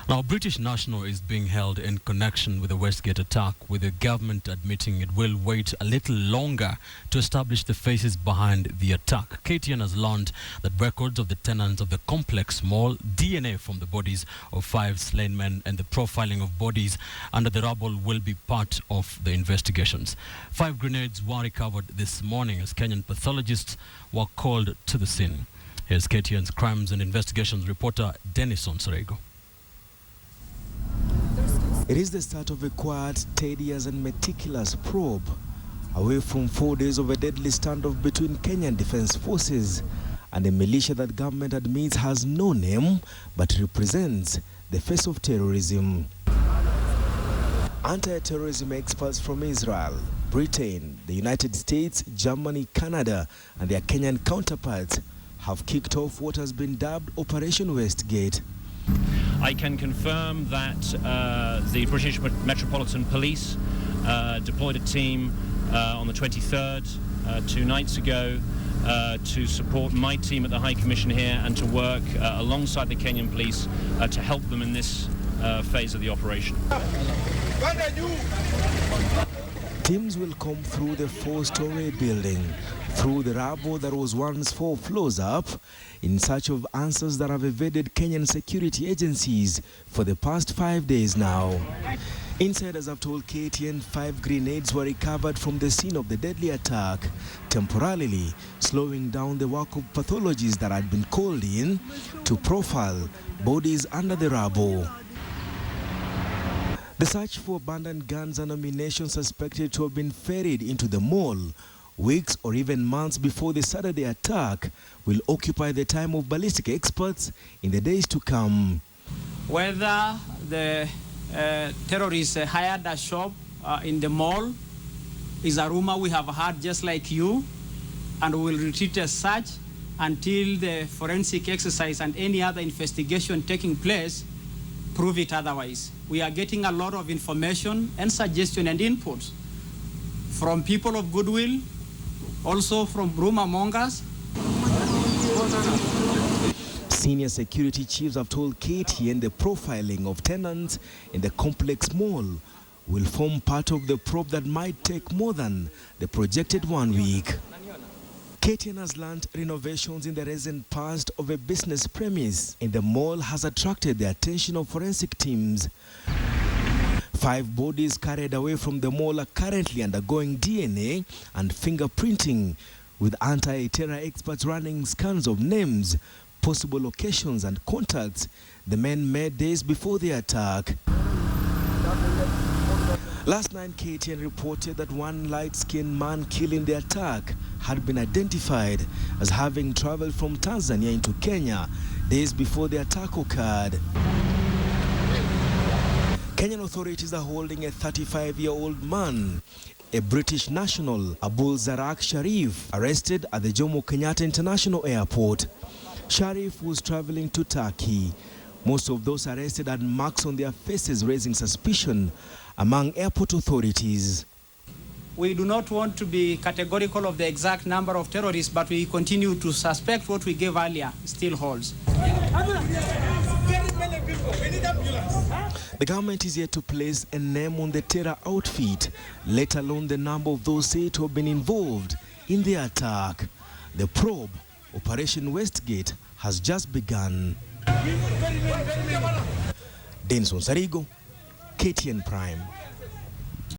Now, a British national is being held in connection with the Westgate attack, with the government admitting it will wait a little longer to establish the faces behind the attack. KTN has learned that records of the tenants of the complex mall, DNA from the bodies of 5 slain men, and the profiling of bodies under the rubble will be part of the investigations. 5 grenades were recovered this morning as Kenyan pathologists were called to the scene. Here's KTN's Crimes and Investigations reporter Dennis Onsarego. It is the start of a quiet, tedious and meticulous probe away from 4 days of a deadly standoff between Kenyan Defence Forces and a militia that government admits has no name but represents the face of terrorism. Anti-terrorism experts from Israel, Britain, the United States, Germany, Canada and their Kenyan counterparts have kicked off what has been dubbed Operation Westgate. I can confirm that the British Metropolitan Police deployed a team on the 23rd, 2 nights ago, to support my team at the High Commission here and to work alongside the Kenyan police to help them in this phase of the operation. Teams will come through the 4-story building, through the rubble that was once 4 floors up, in search of answers that have evaded Kenyan security agencies for the past 5 days now. Insiders have told KTN 5 grenades were recovered from the scene of the deadly attack, temporarily slowing down the work of pathologists that had been called in to profile bodies under the rubble. The search for abandoned guns and ammunition suspected to have been ferried into the mall weeks or even months before the Saturday attack will occupy the time of ballistic experts in the days to come. Whether the terrorists hired a shop in the mall is a rumor we have heard just like you, and we will retreat as such until the forensic exercise and any other investigation taking place prove it otherwise. We are getting a lot of information and suggestion and inputs from people of goodwill, also from rumor mongers. Senior security chiefs have told KTN the profiling of tenants in the complex mall will form part of the probe that might take more than the projected 1 week. KTN has learned renovations in the recent past of a business premise in the mall has attracted the attention of forensic teams. 5 bodies carried away from the mall are currently undergoing DNA and fingerprinting, with anti-terror experts running scans of names, possible locations and contacts the men made days before the attack. Last night, KTN reported that one light-skinned man killed in the attack had been identified as having traveled from Tanzania into Kenya days before the attack occurred. Kenyan authorities are holding a 35-year-old man, a British national, Abul Zarak Sharif, arrested at the Jomo Kenyatta International Airport. Sharif was traveling to Turkey. Most of those arrested had marks on their faces, raising suspicion among airport authorities. We do not want to be categorical of the exact number of terrorists, but we continue to suspect what we gave earlier still holds. The government is yet to place a name on the terror outfit, let alone the number of those said to have been involved in the attack. The probe, Operation Westgate, has just begun. Dennis Onsarego, KTN Prime.